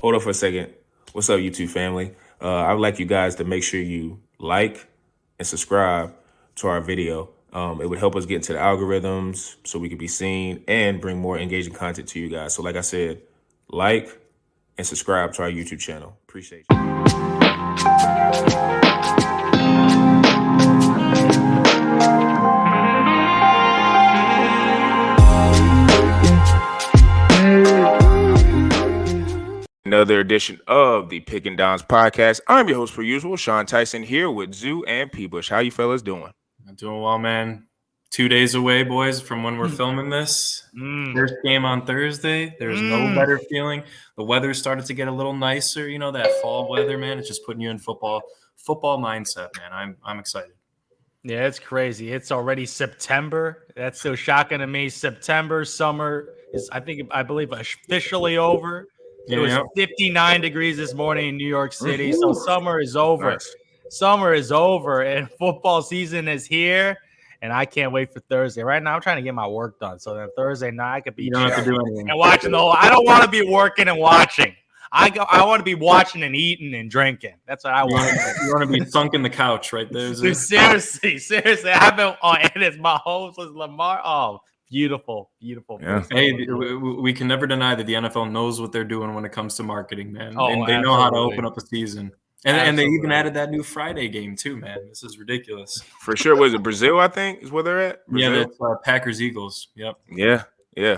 Hold on for a second. What's up, YouTube family? I would like you guys to make sure you like and subscribe to our video. It would help us get into the algorithms so we can be seen and bring more engaging content to you guys. So like I said, like and subscribe to our YouTube channel. Appreciate you. Another edition of the Pick and Downs podcast. I'm your host, per usual, Sean Tyson, here with Zhu and P-Bush. How you fellas doing? I'm doing well, man. 2 days away, boys, from when we're filming this. First game on Thursday. There's no better feeling. The weather started to get a little nicer. You know, that fall weather, man. It's just putting you in football mindset, man. I'm excited. Yeah, it's crazy. It's already September. That's so shocking to me. September, summer is, I believe, officially over. It was 59 degrees this morning in New York City. So summer is over. Nice. Summer is over and football season is here. And I can't wait for Thursday. Right now, I'm trying to get my work done. So then Thursday night, I could be don't have to do anything. And watching the whole. I don't want to be working and watching. I want to be watching and eating and drinking. That's what I want. You want to be sunk in the couch right there. Dude, seriously. I've been on, and it's my host was Lamar. Oh, beautiful. Yeah. Hey, we can never deny that the NFL knows what they're doing when it comes to marketing, man. Oh, and they know how to absolutely. open up a season. And they even added that new Friday game too, man. This is ridiculous. For sure. Was it Brazil, I think, is where they're at? Yeah, Brazil? that's Packers-Eagles. Yep. Yeah.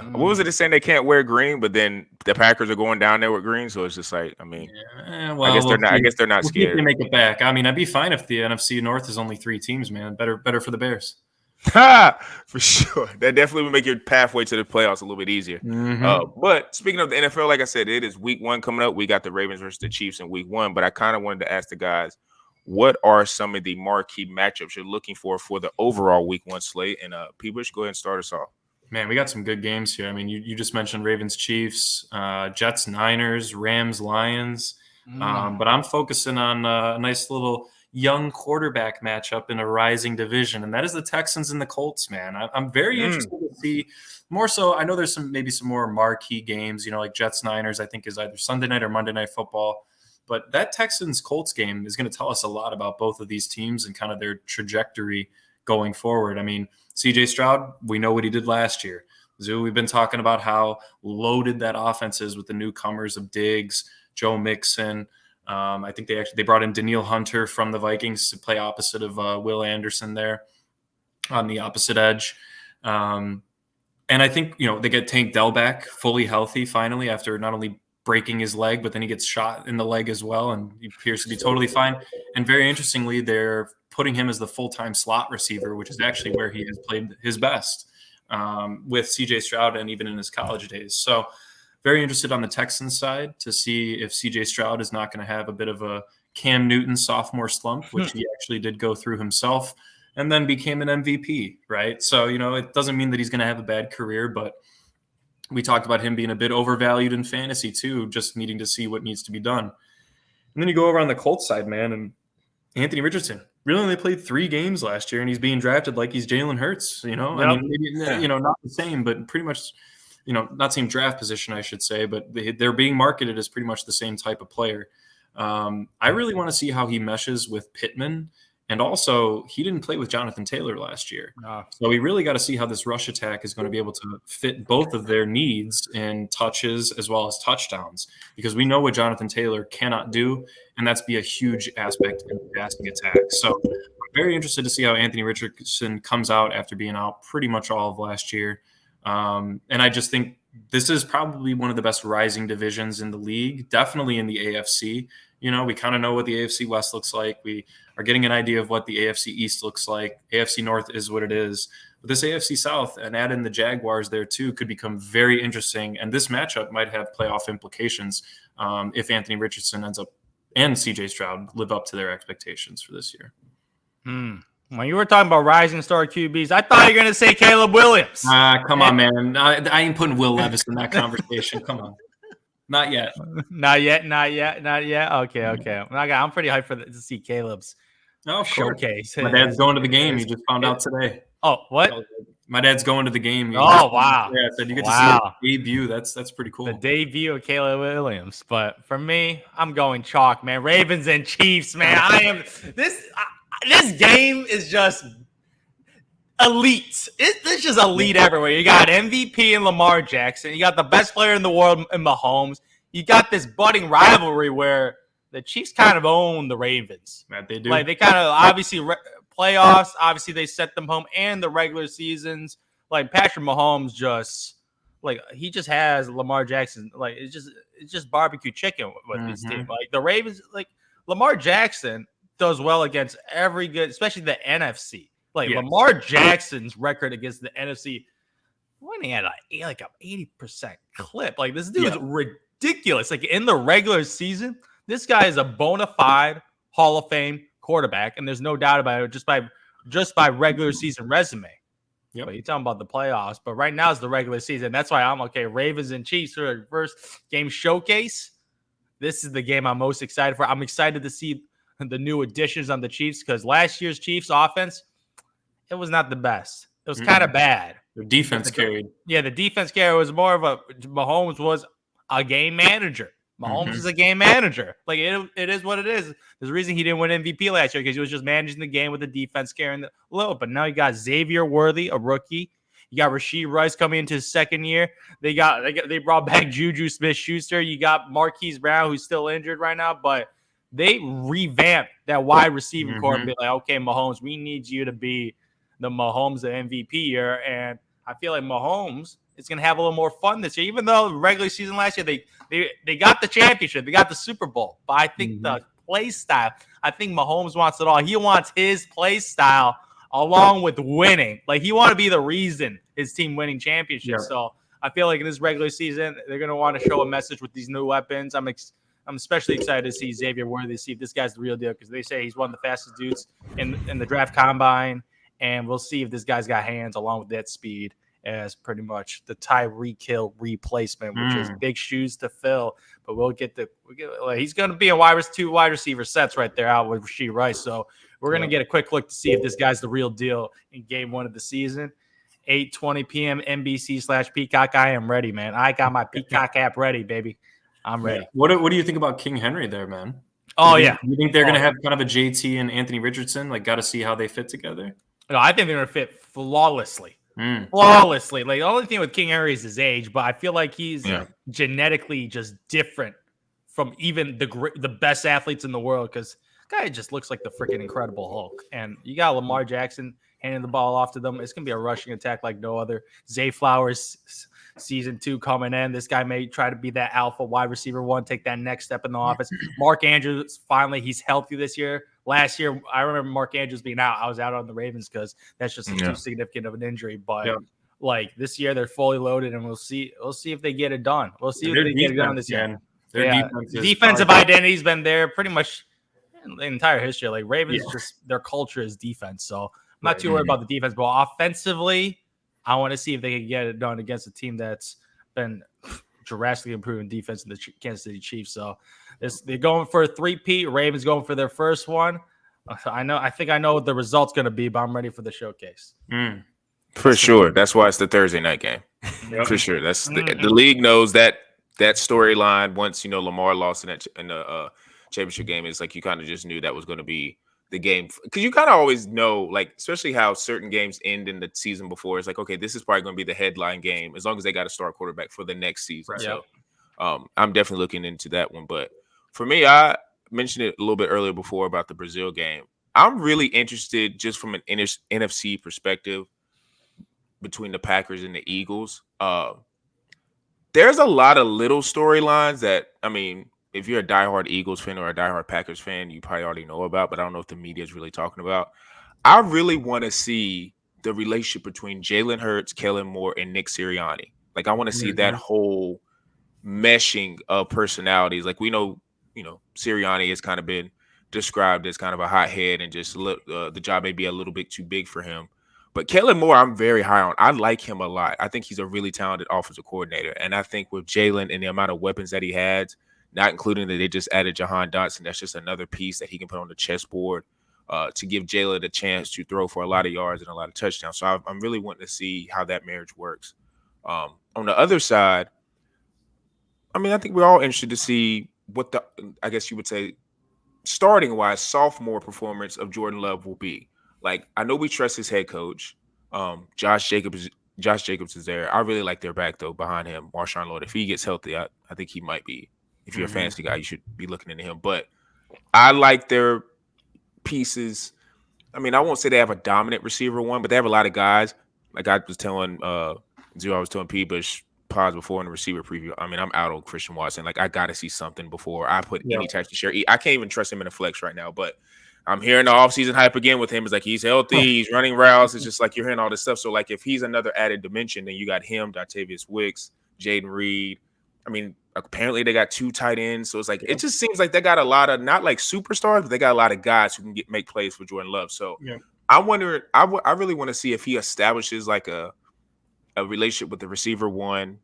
What was it saying they can't wear green, but then the Packers are going down there with green? So it's just like, I mean, well, I guess they're not. I guess they're not we'll see if scared. they make it back. I mean, I'd be fine if the NFC North is only 3 teams, man. Better for the Bears. For sure. That definitely would make your pathway to the playoffs a little bit easier. But speaking of the NFL, like I said, it is week 1 coming up. We got the Ravens versus the Chiefs in week 1. But I kind of wanted to ask the guys, what are some of the marquee matchups you're looking for the overall week 1 slate? And P-Bush, go ahead and start us off. Man, we got some good games here. I mean, you just mentioned Ravens, Chiefs, Jets, Niners, Rams, Lions. But I'm focusing on a nice little young quarterback matchup in a rising division, and that is the Texans and the Colts, man. I'm very interested to see more so. I know there's maybe some more marquee games, you know, like Jets, Niners, I think is either Sunday night or Monday Night Football. But that Texans-Colts game is going to tell us a lot about both of these teams and kind of their trajectory going forward. I mean, CJ Stroud, we know what he did last year. Zoo, we've been talking about how loaded that offense is with the newcomers of Diggs, Joe Mixon. I think they brought in Daniil Hunter from the Vikings to play opposite of Will Anderson there on the opposite edge. And I think, you know, they get Tank Dell back fully healthy finally after not only breaking his leg, but then he gets shot in the leg as well, and he appears to be totally fine. And very interestingly, they're putting him as the full-time slot receiver, which is actually where he has played his best with CJ Stroud and even in his college days. So very interested on the Texans side to see if CJ Stroud is not going to have a bit of a Cam Newton sophomore slump, which he actually did go through himself and then became an MVP, right? So, you know, it doesn't mean that he's going to have a bad career, but we talked about him being a bit overvalued in fantasy too, just needing to see what needs to be done. And then you go over on the Colts side, man, and Anthony Richardson really only played 3 games last year, and he's being drafted like he's Jalen Hurts, you know? Yep. I mean, maybe, you know, not the same, but pretty much – you know, not same draft position, I should say, but they're being marketed as pretty much the same type of player. I really want to see how he meshes with Pittman. And also, he didn't play with Jonathan Taylor last year. So we really got to see how this rush attack is going to be able to fit both of their needs in touches as well as touchdowns, because we know what Jonathan Taylor cannot do, and that's be a huge aspect in the passing attack. So I'm very interested to see how Anthony Richardson comes out after being out pretty much all of last year. And I just think this is probably one of the best rising divisions in the league, definitely in the AFC. You know, we kind of know what the AFC West looks like. We are getting an idea of what the AFC East looks like. AFC North is what it is. But this AFC South, and add in the Jaguars there too, could become very interesting. And this matchup might have playoff implications if Anthony Richardson ends up and CJ Stroud live up to their expectations for this year. When you were talking about rising star QBs, I thought you were going to say Caleb Williams. Come on, man. I ain't putting Will Levis in that conversation. Come on. Not yet. Not yet. Okay. I'm pretty hyped to see Caleb's showcase. My dad's going to the game. He just found out today. Oh, what? My dad's going to the game. Oh, wow. Yeah, I said you get to see his debut. That's pretty cool. The debut of Caleb Williams. But for me, I'm going chalk, man. Ravens and Chiefs, man. This game is just elite. It's just elite everywhere. You got MVP and Lamar Jackson. You got the best player in the world in Mahomes. You got this budding rivalry where the Chiefs kind of own the Ravens. That they do. Like, they kind of obviously playoffs. Obviously, they set them home, and the regular seasons. Like, Patrick Mahomes he just has Lamar Jackson. Like, it's just barbecue chicken with his team. Like, the Ravens, like, Lamar Jackson does well against every good, especially the NFC. Like, Lamar Jackson's record against the NFC, winning at like an 80% clip. Like, this dude is ridiculous. Like, in the regular season, this guy is a bona fide Hall of Fame quarterback, and there's no doubt about it just by regular season resume. Yep. But you're talking about the playoffs. But right now it's the regular season. That's why I'm okay. Ravens and Chiefs are the first game showcase. This is the game I'm most excited for. I'm excited to see the new additions on the Chiefs because last year's Chiefs offense, it was not the best. It was kind of bad. The defense carried. Yeah, the defense carried was more of Mahomes was a game manager. Mahomes is a game manager. Like, it is what it is. There's a reason he didn't win MVP last year because he was just managing the game with the defense carrying the load. But now you got Xavier Worthy, a rookie. You got Rashee Rice coming into his second year. They brought back Juju Smith-Schuster. You got Marquise Brown, who's still injured right now. But they revamped that wide receiving core and be like, okay, Mahomes, we need you to be the Mahomes, the MVP year. And I feel like Mahomes is going to have a little more fun this year. Even though the regular season last year, they got the championship. They got the Super Bowl. But I think the play style, I think Mahomes wants it all. He wants his play style along with winning. Like, he want to be the reason his team winning championships. Yeah. So I feel like in this regular season, they're going to want to show a message with these new weapons. I'm especially excited to see Xavier Worthy, see if this guy's the real deal because they say he's one of the fastest dudes in the draft combine. And we'll see if this guy's got hands along with that speed as pretty much the Tyreek Hill replacement, which is big shoes to fill. But he's going to be in two wide receiver sets right there out with Rashee Rice. So we're going to get a quick look to see if this guy's the real deal in game one of the season. 8:20 p.m. NBC/Peacock. I am ready, man. I got my Peacock app ready, baby. I'm ready. What do you think about King Henry there, man? You think they're going to have kind of a JT and Anthony Richardson? Like, got to see how they fit together? No, I think they're going to fit flawlessly. Flawlessly. Like, the only thing with King Henry is his age, but I feel like he's genetically just different from even the best athletes in the world because the guy just looks like the freaking Incredible Hulk. And you got Lamar Jackson handing the ball off to them. It's going to be a rushing attack like no other. Zay Flowers, season 2 coming in. This guy may try to be that alpha wide receiver one, take that next step in the offense. Mark Andrews, finally, he's healthy this year. Last year, I remember Mark Andrews being out. I was out on the Ravens because that's just too significant of an injury. But like this year, they're fully loaded, and we'll see if they get it done. We'll see if they get it done this year. Their defensive identity's been there pretty much in the entire history. Like Ravens, just their culture is defense. So I'm not too worried about the defense, but offensively, I want to see if they can get it done against a team that's been drastically improving defense in the Kansas City Chiefs. So they're going for a 3-peat. Ravens going for their first one. I think I know what the result's going to be, but I'm ready for the showcase. For sure. That's why it's the Thursday night game. For sure. That's the league knows that storyline. Once Lamar lost in the championship game, it's like you kind of just knew that was going to be the game because you kind of always know, like, especially how certain games end in the season before. It's like, okay, this is probably going to be the headline game as long as they got a star quarterback for the next season. Right. So I'm definitely looking into that one. But for me, I mentioned it a little bit earlier before about the Brazil game. I'm really interested just from an NFC perspective between the Packers and the Eagles. There's a lot of little storylines that, I mean, if you're a diehard Eagles fan or a diehard Packers fan, you probably already know about, but I don't know if the media is really talking about. I really want to see the relationship between Jalen Hurts, Kellen Moore, and Nick Sirianni. Like, I want to see that whole meshing of personalities. Like, we know, Sirianni has kind of been described as kind of a hothead and just the job may be a little bit too big for him. But Kellen Moore, I'm very high on. I like him a lot. I think he's a really talented offensive coordinator. And I think with Jalen and the amount of weapons that he has, not including that they just added Jahan Dotson, that's just another piece that he can put on the chessboard. to give Jalen a chance to throw for a lot of yards and a lot of touchdowns. So I'm really wanting to see how that marriage works. On the other side, I mean, I think we're all interested to see what I guess you would say, starting wise, sophomore performance of Jordan Love will be. Like, I know we trust his head coach. Josh Jacobs is there. I really like their back though behind him, Marshawn Lord. If he gets healthy, I think he might be. If you're a fantasy guy, you should be looking into him. But I like their pieces. I mean, I won't say they have a dominant receiver one, but they have a lot of guys. Like I was telling Zero, I was telling P-Bush pause before in the receiver preview. I mean, I'm out on Christian Watson. Like, I got to see something before I put any type of share. I can't even trust him in a flex right now, but I'm hearing the offseason hype again with him. It's like he's healthy, he's running routes. It's just like you're hearing all this stuff. So, like, if he's another added dimension, then you got him, Dotavius Wicks, Jaden Reed. I mean, apparently they got 2 tight ends. So it's like it just seems like they got a lot of not like superstars, but they got a lot of guys who can make plays for Jordan Love. So I wonder, I really want to see if he establishes like a relationship with the receiver one.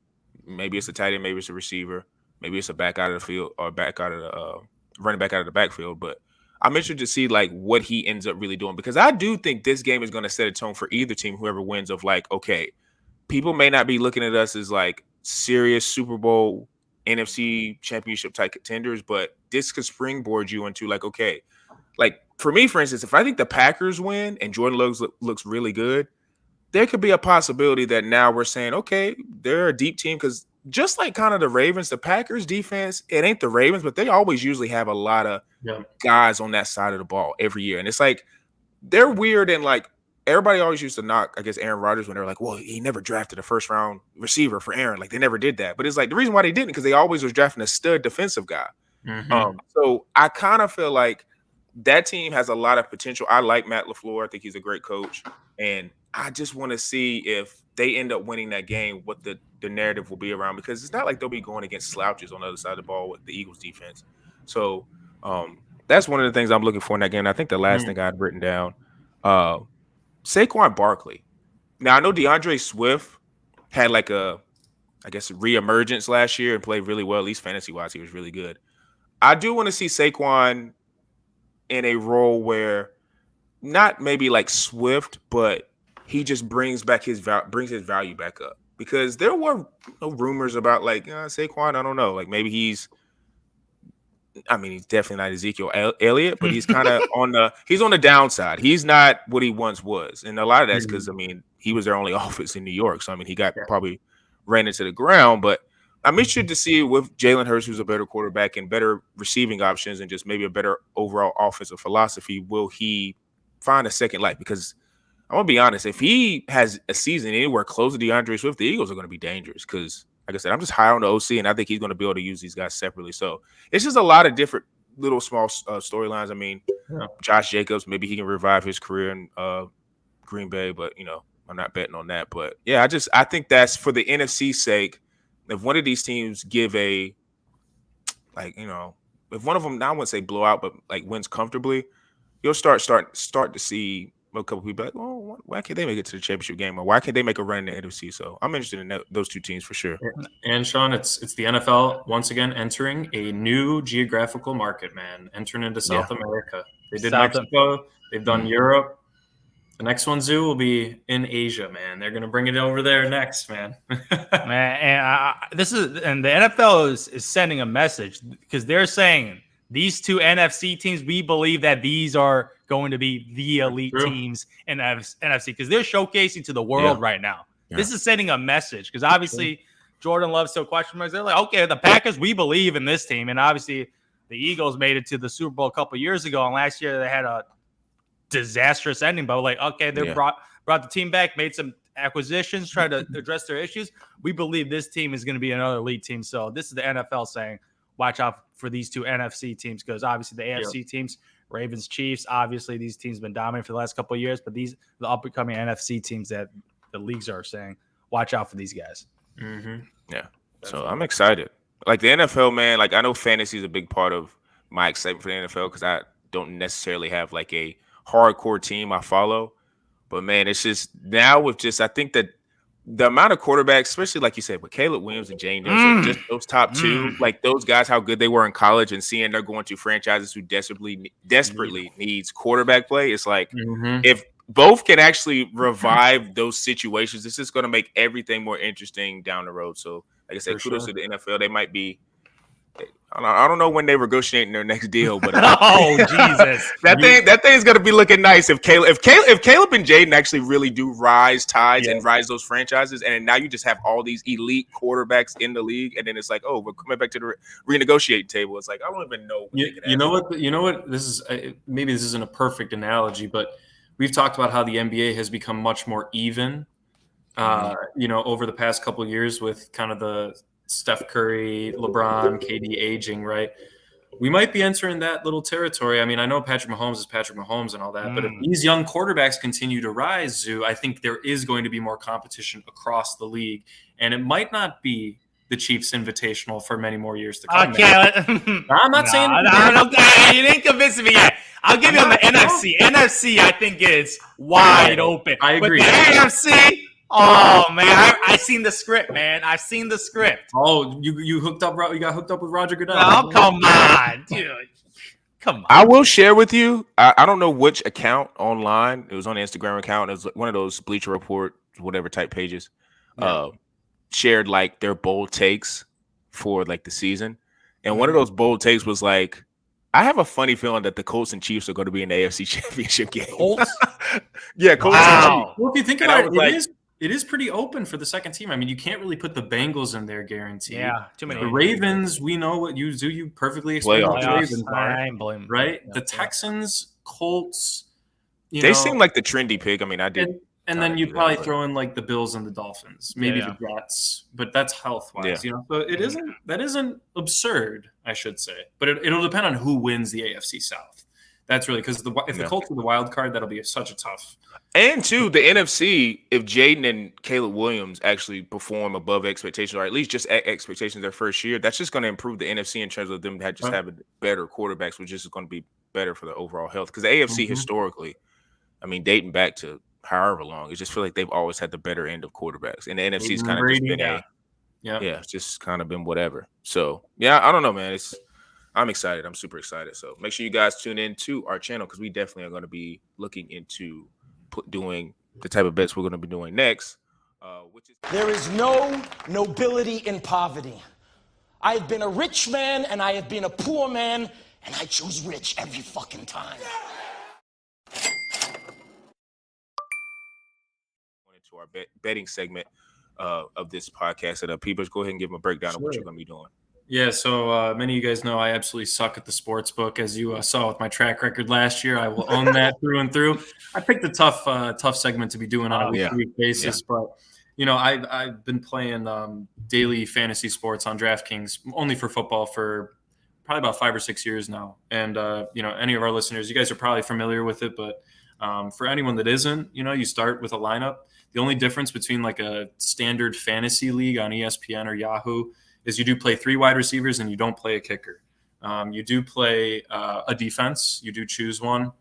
Maybe it's a tight end, maybe it's a receiver, maybe it's a back out of the field or back out of the running back out of the backfield. But I'm interested to see like what he ends up really doing, because I do think this game is going to set a tone for either team, whoever wins, of like, okay, people may not be looking at us as like serious Super Bowl, NFC championship type contenders, but this could springboard you into like, okay, like for me, for instance, if I think the Packers win and Jordan looks really good, there could be a possibility that now we're saying, okay, they're a deep team, because just like kind of the Ravens, the Packers defense, it ain't the Ravens, but they always usually have a lot of guys on that side of the ball every year. And it's like, they're weird. And like, everybody always used to knock, I guess, Aaron Rodgers when they were like, well, he never drafted a first round receiver for Aaron. Like, they never did that. But it's like, the reason why they didn't, because they always was drafting a stud defensive guy. So I kind of feel like that team has a lot of potential. I like Matt LaFleur. I think he's a great coach. And I just want to see if they end up winning that game, what the narrative will be around, because it's not like they'll be going against slouches on the other side of the ball with the Eagles defense. So that's one of the things I'm looking for in that game. And I think the last thing I had written down, Saquon Barkley. Now, I know DeAndre Swift had like a reemergence last year and played really well, at least fantasy-wise. He was really good. I do want to see Saquon in a role where not maybe like Swift, but he just brings his value back up, because there were rumors about like Saquon. I don't know, like maybe he's definitely not Ezekiel Elliott, but he's kind of on the downside. He's not what he once was, and a lot of that's because he was their only offense in New York. So he got probably ran into the ground. But I'm interested to see with Jalen Hurts, who's a better quarterback and better receiving options, and just maybe a better overall offensive philosophy, will he find a second life? Because I'm going to be honest, if he has a season anywhere close to DeAndre Swift, the Eagles are going to be dangerous, because, like I said, I'm just high on the OC, and I think he's going to be able to use these guys separately. So it's just a lot of different little small storylines. I mean, Josh Jacobs, maybe he can revive his career in Green Bay, but, I'm not betting on that. But, yeah, I think that's for the NFC's sake. If one of these teams give if one of them, now I wouldn't say blowout, but like wins comfortably, you'll start to see a couple people like, oh, why can't they make it to the championship game, or why can't they make a run in the NFC? So I'm interested in those two teams for sure. And Sean, it's the NFL once again entering a new geographical market, man. Entering into South America. They did Mexico. They've done Europe. The next one, Zoo, will be in Asia, man. They're gonna bring it over there next, man. Man, and the NFL is sending a message, because they're saying these two NFC teams, we believe that these are going to be the elite teams in NFC, because they're showcasing to the world right now. This is sending a message, because obviously Jordan Love's still question marks. They're like, okay, the Packers, we believe in this team, and obviously the Eagles made it to the Super Bowl a couple years ago, and last year they had a disastrous ending, but like, okay, they brought the team back, made some acquisitions, tried to address their issues. We believe this team is going to be another elite team. So this is the NFL saying, watch out for these two NFC teams, because obviously the AFC teams, Ravens, Chiefs, obviously these teams have been dominant for the last couple of years, but the up-and-coming NFC teams that the leagues are saying, watch out for these guys. Yeah. So I'm excited. Like the NFL, man, like I know fantasy is a big part of my excitement for the NFL, because I don't necessarily have like a hardcore team I follow. But man, it's just now with I think that the amount of quarterbacks, especially like you said, with Caleb Williams and Jane Daniels, just those top two, like those guys, how good they were in college, and seeing they're going to franchises who desperately needs quarterback play. It's like if both can actually revive those situations, this is going to make everything more interesting down the road. So, like I said, kudos to the NFL. They might be. I don't know when they're negotiating their next deal, but oh Jesus, that thing's gonna be looking nice if Caleb and Jaden actually really do rise tides and rise those franchises, and now you just have all these elite quarterbacks in the league, and then it's like, oh, we're coming back to the renegotiating table. It's like I don't even know. You know what? This is maybe this isn't a perfect analogy, but we've talked about how the NBA has become much more even. Over the past couple of years with kind of the Steph Curry, LeBron, KD aging, right? We might be entering that little territory. I mean, I know Patrick Mahomes is Patrick Mahomes and all that, but if these young quarterbacks continue to rise, Zoo, I think there is going to be more competition across the league, and it might not be the Chiefs Invitational for many more years to come. I'm not saying you didn't convince me yet. I'll give you on the NFC. NFC, I think is wide open. I agree. But the AFC. Oh man, I seen the script, man. I've seen the script. Oh, you hooked up? You got hooked up with Roger Goodell? Oh, come on, dude. Come on. I will share with you. I don't know which account online. It was on the Instagram account. It was one of those Bleacher Report, whatever type pages. Shared like their bold takes for like the season, and one of those bold takes was like, I have a funny feeling that the Colts and Chiefs are going to be in the AFC Championship game. Colts? Yeah, Colts and Chiefs. Well, if you think about it, it is pretty open for the second team. I mean, you can't really put the Bengals in there guaranteed. Yeah, too many. The Ravens, we know what you do. You perfectly explain what the Ravens are, right? The Texans, Colts. They seem like the trendy pick. I mean, I did. And then you probably throw in like the Bills and the Dolphins, maybe the Jets, but that's health-wise, So it isn't absurd, I should say. But it'll depend on who wins the AFC South. That's really because if the Colts are the wild card, that'll be such a tough. And two, the NFC, if Jaden and Caleb Williams actually perform above expectations, or at least just at expectations their first year, that's just going to improve the NFC in terms of them just having better quarterbacks, which is going to be better for the overall health. Because the AFC historically, I mean, dating back to however long, it just feel like they've always had the better end of quarterbacks, and the NFC's kind of just been it's just kind of been whatever. So I don't know, man. I'm excited. I'm super excited. So make sure you guys tune in to our channel because we definitely are going to be looking into doing the type of bets we're going to be doing next. There is no nobility in poverty. I have been a rich man and I have been a poor man, and I choose rich every fucking time. Into our betting segment of this podcast. And Peepers, go ahead and give them a breakdown of what you're going to be doing. Yeah, so many of you guys know I absolutely suck at the sports book, as you saw with my track record last year. I will own that through and through. I picked a tough segment to be doing on a week-to-week basis, but I've been playing daily fantasy sports on DraftKings only for football for probably about 5 or 6 years now. And any of our listeners, you guys are probably familiar with it, but for anyone that isn't, you start with a lineup. The only difference between like a standard fantasy league on ESPN or Yahoo is you do play 3 wide receivers and you don't play a kicker. You do play a defense. You do choose one.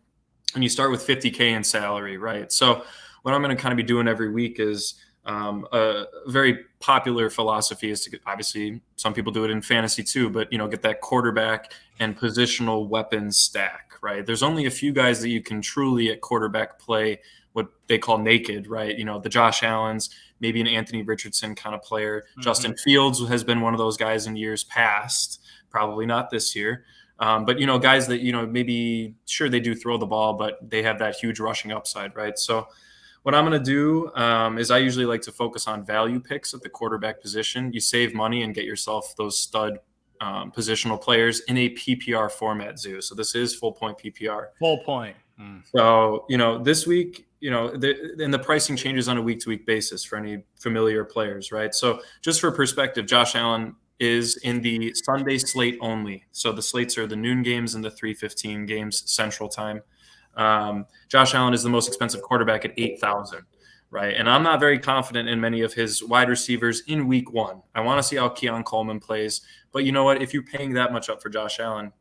And you start with $50K in salary, right? So what I'm going to kind of be doing every week is a very popular philosophy is to get, obviously, some people do it in fantasy too, but, get that quarterback and positional weapons stack, right? There's only a few guys that you can truly at quarterback play what they call naked, right? The Josh Allens, maybe an Anthony Richardson kind of player. Mm-hmm. Justin Fields has been one of those guys in years past, probably not this year. But, guys that, maybe sure they do throw the ball, but they have that huge rushing upside, right? So what I'm going to do is I usually like to focus on value picks at the quarterback position. You save money and get yourself those stud positional players in a PPR format, Zoo. So this is full point PPR. Full point. So, this week, and the pricing changes on a week-to-week basis for any familiar players, right? So just for perspective, Josh Allen is in the Sunday slate only. So the slates are the noon games and the 3:15 games Central Time. Josh Allen is the most expensive quarterback at $8,000, right? And I'm not very confident in many of his wide receivers in week 1. I want to see how Keon Coleman plays. But you know what? If you're paying that much up for Josh Allen,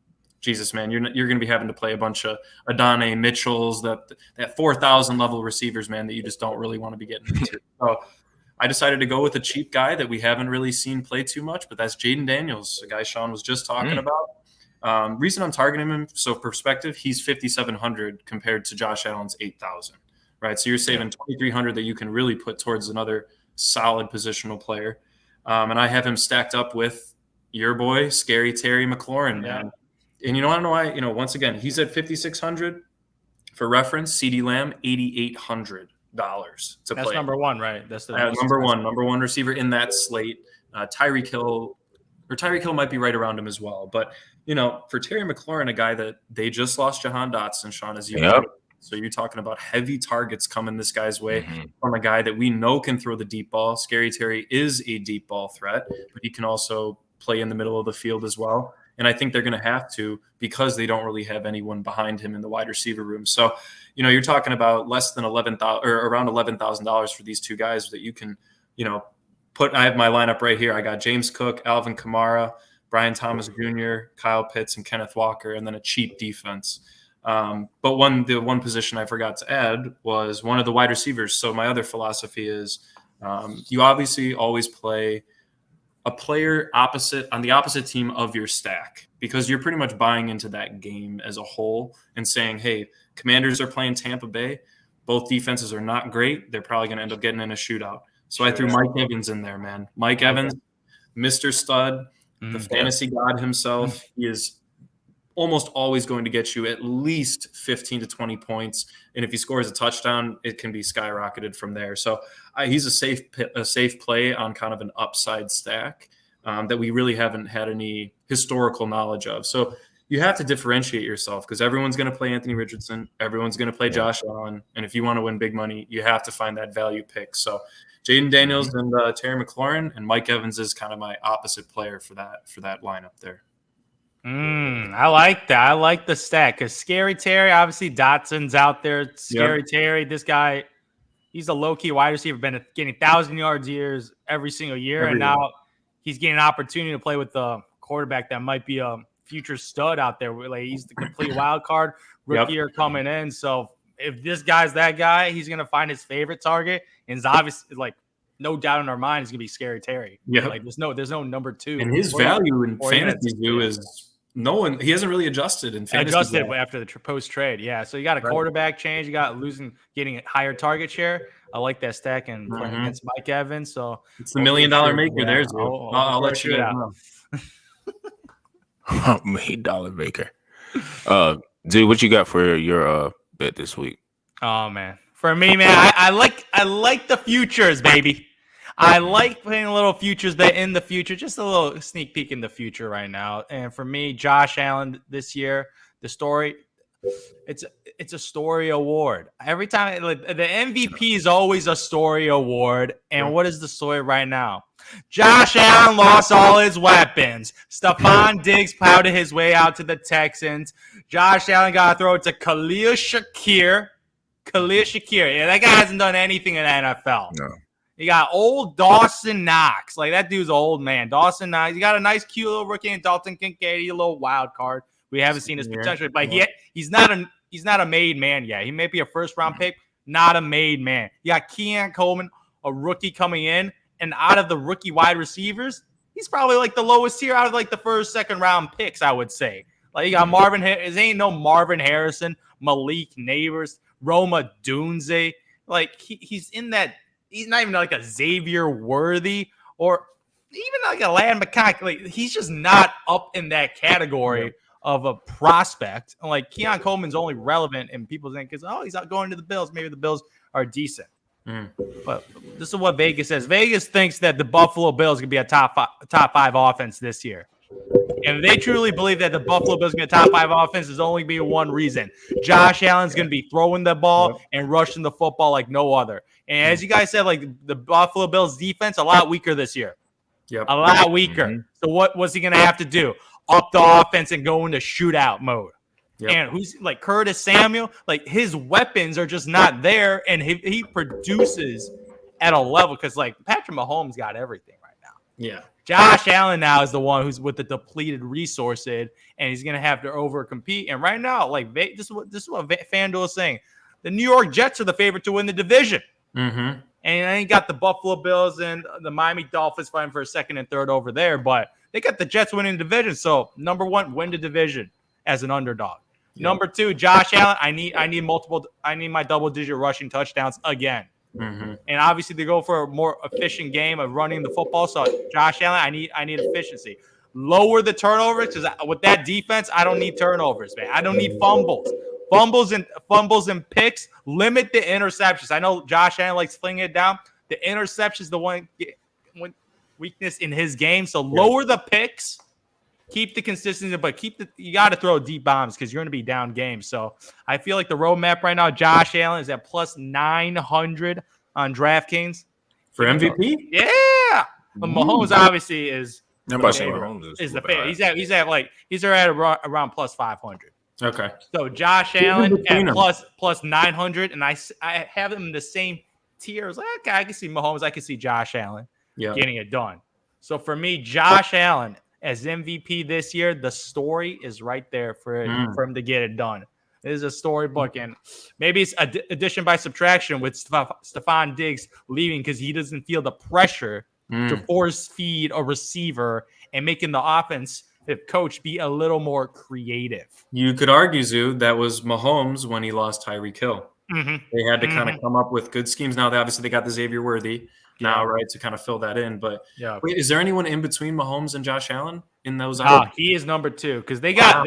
Jesus, man, you're going to be having to play a bunch of Adonai Mitchells, that 4,000 level receivers, man, that you just don't really want to be getting into. So I decided to go with a cheap guy that we haven't really seen play too much, but that's Jaden Daniels, the guy Sean was just talking about. Reason I'm targeting him, so perspective, he's 5,700 compared to Josh Allen's 8,000, right? So you're saving 2,300 that you can really put towards another solid positional player. And I have him stacked up with your boy, Scary Terry McLaurin, man. And I don't know why, once again, he's at 5,600. For reference, CeeDee Lamb, $8,800 to play. That's number one, right? That's the number one receiver in that slate. Tyreek Hill might be right around him as well. But, for Terry McLaurin, a guy that they just lost Jahan Dotson, Sean, as you know. So you're talking about heavy targets coming this guy's way from a guy that we know can throw the deep ball. Scary Terry is a deep ball threat, but he can also play in the middle of the field as well. And I think they're going to have to because they don't really have anyone behind him in the wide receiver room. So, you're talking about less than $11,000 or around $11,000 for these two guys that you can, put. I have my lineup right here. I got James Cook, Alvin Kamara, Brian Thomas Jr., Kyle Pitts, and Kenneth Walker, and then a cheap defense. But the one position I forgot to add was one of the wide receivers. So my other philosophy is you obviously always play a player on the opposite team of your stack because you're pretty much buying into that game as a whole and saying, hey, Commanders are playing Tampa Bay. Both defenses are not great. They're probably going to end up getting in a shootout. So I threw Mike Evans in there, man. Mike Evans, Mr. Stud, the fantasy god himself. He is almost always going to get you at least 15 to 20 points. And if he scores a touchdown, it can be skyrocketed from there. So he's a safe play on kind of an upside stack that we really haven't had any historical knowledge of. So you have to differentiate yourself because everyone's going to play Anthony Richardson. Everyone's going to play Josh Allen. And if you want to win big money, you have to find that value pick. So Jaden Daniels and Terry McLaurin and Mike Evans is kind of my opposite player for that lineup there. I like that. I like the stack because Scary Terry, obviously Dotson's out there. Scary Terry, this guy, he's a low-key wide receiver, been getting 1,000-yard years every single year, and now he's getting an opportunity to play with the quarterback that might be a future stud out there. Like he's the complete wild card rookie year coming in. So if this guy's that guy, he's gonna find his favorite target, and it's obviously like no doubt in our mind he's gonna be Scary Terry. Yeah, like there's no number two. And his value in fantasy is. He hasn't really adjusted in fantasy. Adjusted after the post trade, yeah. So you got a quarterback change, you got getting a higher target share. I like that stack and playing against Mike Evans. So it's the $1 million maker. There's I'll let you know. $1 million maker. Dude, what you got for your bet this week? Oh man, for me, man, I like the futures, baby. I like playing a little futures bet in the future, just a little sneak peek in the future right now. And for me, Josh Allen this year, the story, it's a story award. Every time the MVP is always a story award. And what is the story right now? Josh Allen lost all his weapons. Stephon Diggs plowed his way out to the Texans. Josh Allen got to throw it to Khalil Shakir. Yeah, that guy hasn't done anything in the NFL. No. You got old Dawson Knox. Like, that dude's old, man. Dawson Knox. You got a nice, cute little rookie in Dalton Kincaid, a little wild card. We haven't seen his potential. But he's not a made man yet. He may be a first-round pick, not a made man. You got Keon Coleman, a rookie coming in. And out of the rookie wide receivers, he's probably like the lowest tier out of like the first, second-round picks, I would say. Like, you got Marvin Harrison. Ain't no Marvin Harrison, Malik Neighbors, Roma Dunze. Like, he's in that. He's not even like a Xavier Worthy or even like a Land McConkey. Like, he's just not up in that category of a prospect. Like, Keon Coleman's only relevant in people's think because he's out going to the Bills. Maybe the Bills are decent. But this is what Vegas says. Vegas thinks that the Buffalo Bills can be a top five offense this year. And if they truly believe that the Buffalo Bills are going to be a top five offense, there's only be one reason. Josh Allen's going to be throwing the ball and rushing the football like no other. And as you guys said, like the Buffalo Bills defense, a lot weaker this year. A lot weaker. So what's he going to have to do? Up the offense and go into shootout mode. And who's like Curtis Samuel, like his weapons are just not there. And he produces at a level because like Patrick Mahomes got everything right now. Yeah. Josh Allen now is the one who's with the depleted resources, and he's going to have to overcompete. And right now, like this is what FanDuel is saying. The New York Jets are the favorite to win the division. And And I ain't got the Buffalo Bills and the Miami Dolphins fighting for a second and third over there, but they got the Jets winning the division. So number one, win the division as an underdog. Yep. Number two, Josh Allen. I need my double-digit rushing touchdowns again. Mm-hmm. And obviously they go for a more efficient game of running the football. So Josh Allen, I need efficiency. Lower the turnovers, because with that defense, I don't need turnovers, man. I don't need fumbles. Fumbles and picks. Limit the interceptions. I know Josh Allen likes flinging it down. The interceptions, the one weakness in his game. So lower the picks. Keep the consistency, but you got to throw deep bombs because you're going to be down games. So I feel like the roadmap right now, Josh Allen is at plus 900 on DraftKings for MVP. Yeah, but Mahomes obviously is. Mahomes is the favorite. He's at around plus 500. Okay. So Josh Allen at plus 900, and I have him in the same tier. I was like, okay, I can see Mahomes. I can see Josh Allen getting it done. So for me, Josh Allen as MVP this year, the story is right there for him to get it done. It is a storybook, and maybe it's addition by subtraction with Stephon Diggs leaving because he doesn't feel the pressure to force feed a receiver and making the offense, if coach, be a little more creative. You could argue, Zoo, that was Mahomes when he lost Tyreek Hill. Mm-hmm. They had to kind of come up with good schemes. Now, obviously, they got the Xavier Worthy now, right, to kind of fill that in. But wait, is there anyone in between Mahomes and Josh Allen in those? He is number two because they got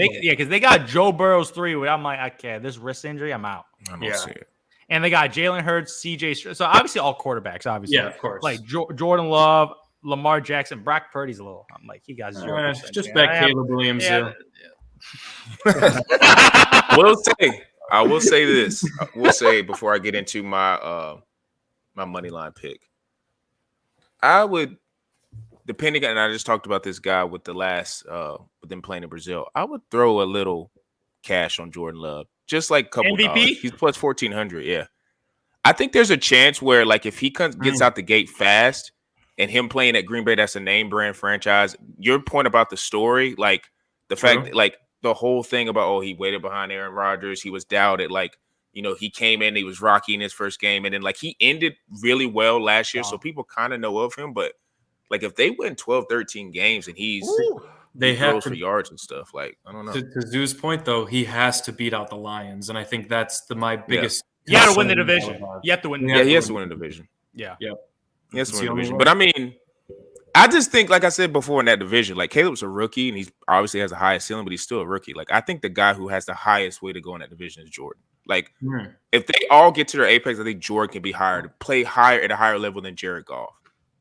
Joe Burrow's 3. Where I'm like, okay, this wrist injury, I'm out. I don't see it. And they got Jalen Hurts, CJ. So obviously all quarterbacks, obviously. Yeah, of course. Like Jordan Love, Lamar Jackson, Brock Purdy's a little. I'm like, he got 0%. Just back Caleb Williams. I will say this. I will say before I get into my my money line pick. I would, depending on, and I just talked about this guy with the last with them playing in Brazil. I would throw a little cash on Jordan Love. Just like a couple MVP? Dollars. He's plus 1,400, yeah. I think there's a chance where, like, if he gets out the gate fast and him playing at Green Bay, that's a name brand franchise. Your point about the story, like, the fact that, like, the whole thing about, he waited behind Aaron Rodgers, he was doubted, like, he came in, he was rocky in his first game, and then, like, he ended really well last year, so people kind of know of him, but, like, if they win 12, 13 games and they have for yards and stuff. Like, I don't know. To Zoo's point, though, he has to beat out the Lions, and I think that's my biggest. You got to win the division. You have to win. He has to win the division. Yeah. He has to win the division. But I mean, I just think, like I said before, in that division, like Caleb's a rookie, and he's obviously has the highest ceiling, but he's still a rookie. Like, I think the guy who has the highest way to go in that division is Jordan. Like, if they all get to their apex, I think Jordan can be play higher at a higher level than Jared Goff.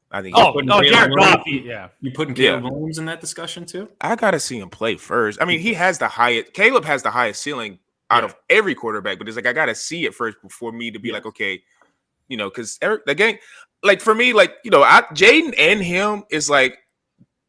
I think. Jared Goff. You putting Caleb Williams in that discussion too? I gotta see him play first. I mean, he has the highest. Caleb has the highest ceiling out of every quarterback, but it's like I gotta see it first before me to be like, okay, because the game, like for me, like Jaden and him is like,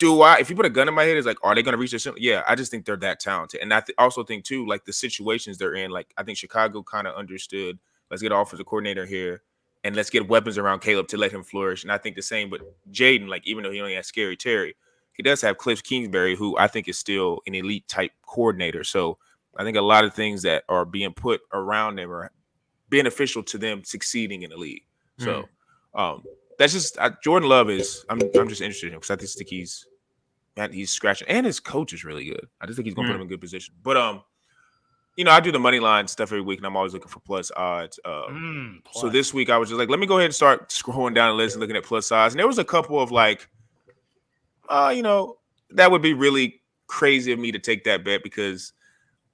if you put a gun in my head, it's like, are they gonna reach their ceiling? Yeah, I just think they're that talented, and I also think too, like the situations they're in. Like I think Chicago kind of understood. Let's get an offensive coordinator here. And let's get weapons around Caleb to let him flourish. And I think the same, but Jaden, like, even though he only has Scary Terry, he does have Cliff Kingsbury, who I think is still an elite type coordinator. So I think a lot of things that are being put around them are beneficial to them succeeding in the league. So that's just Jordan Love is. I'm just interested in him because I just think he's scratching, and his coach is really good. I just think he's gonna put him in a good position. But I do the money line stuff every week, and I'm always looking for plus odds. So this week, I was just like, let me go ahead and start scrolling down the list and looking at plus odds. And there was a couple of like, that would be really crazy of me to take that bet because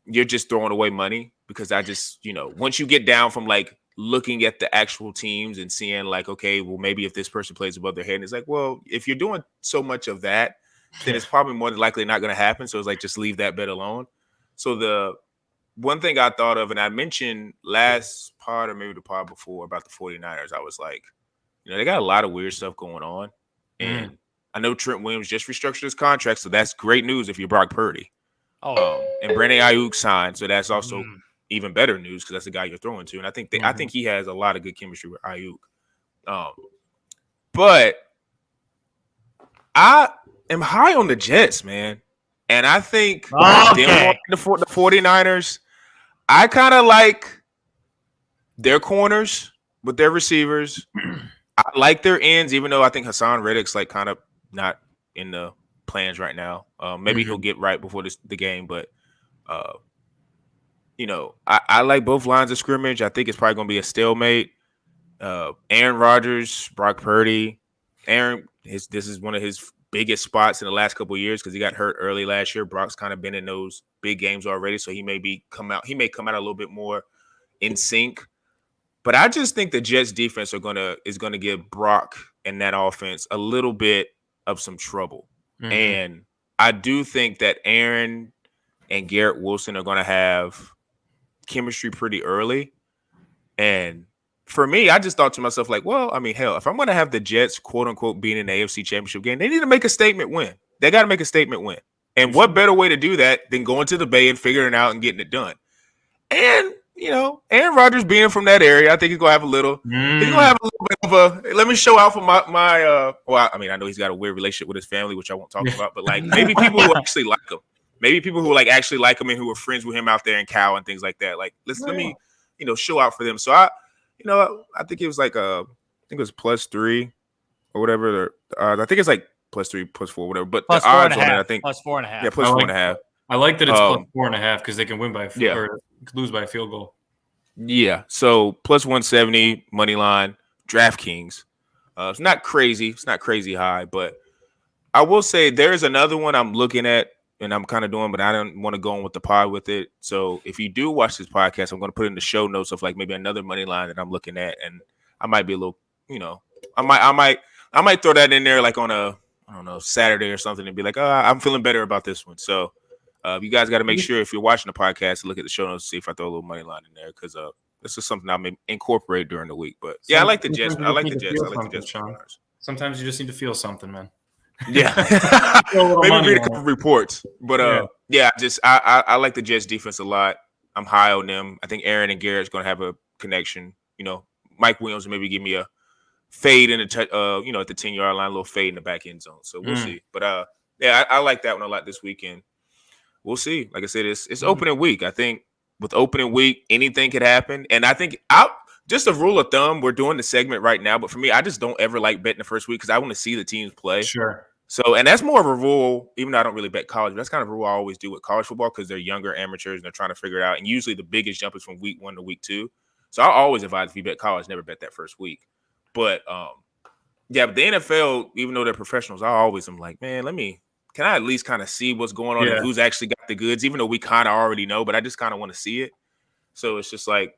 you're just throwing away money. Because I just, once you get down from like looking at the actual teams and seeing like, okay, well, maybe if this person plays above their head, and it's like, well, if you're doing so much of that, then it's probably more than likely not going to happen. So it's like, just leave that bet alone. So the one thing I thought of, and I mentioned last pod or maybe the pod before about the 49ers, I was like, they got a lot of weird stuff going on. And I know Trent Williams just restructured his contract, so that's great news if you're Brock Purdy. And Brandon Ayuk signed, so that's also even better news because that's the guy you're throwing to. And I think I think he has a lot of good chemistry with Ayuk. But I am high on the Jets, man. And I think the 49ers, I kind of like their corners with their receivers. I like their ends, even though I think Hassan Reddick's like kind of not in the plans right now. Maybe he'll get right before the game, but I like both lines of scrimmage. I think it's probably going to be a stalemate. Aaron Rodgers, Brock Purdy, this is one of his biggest spots in the last couple of years because he got hurt early last year. Brock's kind of been in those big games already, so he may come out a little bit more in sync. But I just think the Jets defense is gonna give Brock and that offense a little bit of some trouble. And I do think that Aaron and Garrett Wilson are gonna have chemistry pretty early. And for me, I just thought to myself, like, well, I mean, hell, if I'm gonna have the Jets, quote unquote, being in the AFC Championship game, they need to make a statement win. They got to make a statement win. And what better way to do that than going to the Bay and figuring it out and getting it done? And Aaron Rodgers being from that area, I think he's gonna have a little. He's gonna have a little bit of a. Let me show out for my. Well, I mean, I know he's got a weird relationship with his family, which I won't talk about. But like, maybe people who actually like him, maybe people who like actually like him and who are friends with him out there in Cal and things like that. Like, let me, show out for them. So I think it was like I think it was +3 or whatever. I think it's like +3, +4, whatever. But plus the odds on it, I think +4.5. Yeah, +4.5. I like that it's +4.5 because they can win by or lose by a field goal. Yeah, so +170 money line, DraftKings. It's not crazy. It's not crazy high, but I will say there's another one I'm looking at and I'm kind of doing, but I don't want to go on with the pod with it. So if you do watch this podcast, I'm going to put in the show notes of like maybe another money line that I'm looking at, and I might be a little, I might throw that in there like on a Saturday or something and be like, I'm feeling better about this one. So you guys got to make sure if you're watching the podcast, look at the show notes to see if I throw a little money line in there because this is something I may incorporate during the week. But yeah, I like the Jets. I like the Jets. Sean. Sometimes you just need to feel something, man. Yeah, maybe read a couple reports, but I like the Jets defense a lot. I'm high on them. I think Aaron and Garrett's going to have a connection. Mike Williams maybe give me a fade in the at the 10-yard line, a little fade in the back end zone. So we'll see. But I like that one a lot this weekend. We'll see. Like I said, it's opening week. I think with opening week, anything could happen. And I think just a rule of thumb, we're doing the segment right now, but for me, I just don't ever like betting the first week because I want to see the teams play. Sure. So, and that's more of a rule, even though I don't really bet college, but that's kind of a rule I always do with college football because they're younger amateurs and they're trying to figure it out. And usually the biggest jump is from week 1 to week 2. So I always advise if you bet college, never bet that first week. But but the NFL, even though they're professionals, I always am like, man, can I at least kind of see what's going on and who's actually got the goods, even though we kind of already know, but I just kind of want to see it. So it's just like,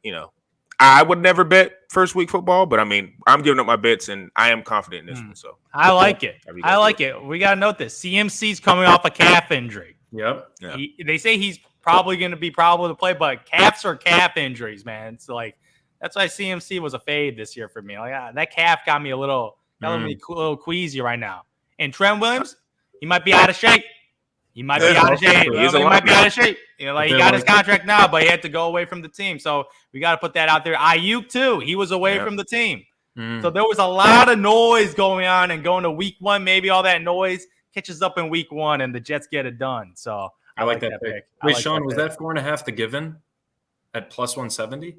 I would never bet first week football, but I mean, I'm giving up my bets and I am confident in this one. So I like it. I like it. We got to note this. CMC's coming off a calf injury. Yep. Yeah. They say he's probably going to be probable to play, but calves are calf injuries, man. So like, that's why CMC was a fade this year for me. Like that calf got me a little queasy right now. And Trent Williams, he might be out of shape. He might be out of shape. He might be out of shape. He got his contract now, but he had to go away from the team. So we got to put that out there. Ayuk too. He was away from the team. So there was a lot of noise going on and going to week 1. Maybe all that noise catches up in week 1 and the Jets get it done. So I like that pick. Wait, Sean, was that 4.5 the given at +170?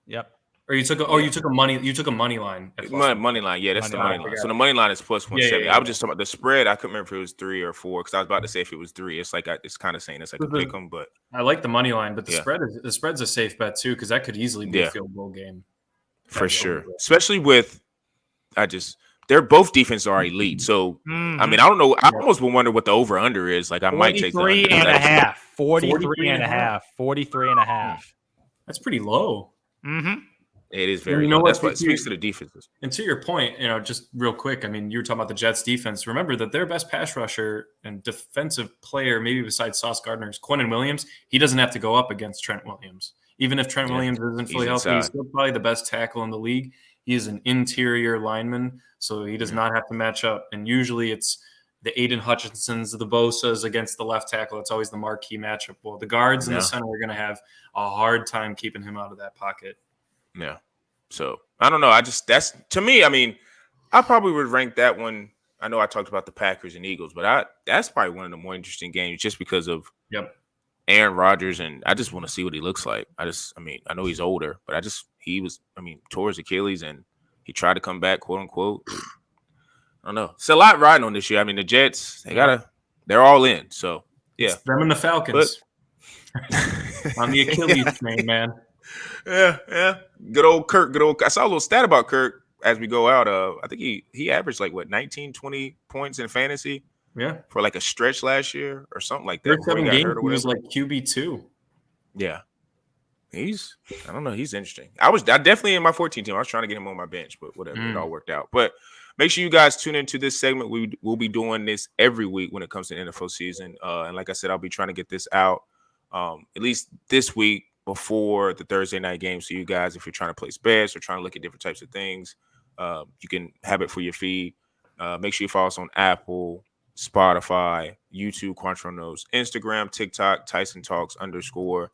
Yep. Or you took a money line. Money line, yeah, that's the money line. So the money line is +170. I was just talking about the spread. I couldn't remember if it was 3 or 4 because I was about to say if it was 3. It's like it's kind of saying it's like a pick 'em, but I like the money line, but the spread's a safe bet too because that could easily be a field goal game for sure. Especially with they're both defenses are elite. So I mean, I don't know. I almost would wonder what the over under is. Like I might take 43.5. 43.5. That's pretty low. Mm-hmm. It is very low. That's what speaks to the defenses. And to your point, just real quick, I mean, you were talking about the Jets defense. Remember that their best pass rusher and defensive player, maybe besides Sauce Gardner, is Quinnen Williams. He doesn't have to go up against Trent Williams. Even if Trent Williams isn't fully healthy, he's still probably the best tackle in the league. He is an interior lineman, so he does not have to match up. And usually it's the Aiden Hutchinsons, the Bosas against the left tackle. It's always the marquee matchup. Well, the guards in the center are going to have a hard time keeping him out of that pocket. Yeah. So I don't know. That's to me, I mean, I probably would rank that one. I know I talked about the Packers and Eagles, but that's probably one of the more interesting games just because of Aaron Rodgers, and I just want to see what he looks like. I know he's older, but he tore his Achilles, and He tried to come back, quote unquote. I don't know. It's a lot riding on this year. I mean, the Jets, they're all in. So yeah, it's them and the Falcons on the Achilles train, man. Yeah. Good old Kirk. I saw a little stat about Kirk as we go out. I think he averaged like 19, 20 points in fantasy. Yeah, for like a stretch last year or something like that. First 7 games, he was like QB2. Yeah, I don't know. He's interesting. I definitely in my 14 team. I was trying to get him on my bench, but whatever. It all worked out. But make sure you guys tune into this segment. We'll be doing this every week when it comes to NFL season. And like I said, I'll be trying to get this out at least this week before the Thursday night game. So you guys, if you're trying to place bets or trying to look at different types of things, you can have it for your feed. Make sure you follow us on Apple, Spotify, YouTube, Quantron Knows, Instagram, TikTok, Tyson Talks _.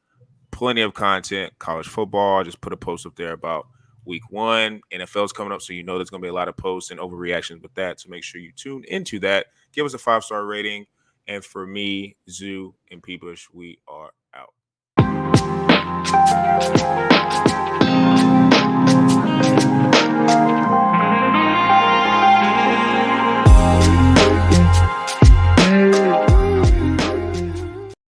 Plenty of content, college football. Just put a post up there about week 1. NFL's coming up, so you know there's going to be a lot of posts and overreactions with that. So make sure you tune into that. Give us a 5-star rating. And for me, Zoo, and P. Bush, we are out.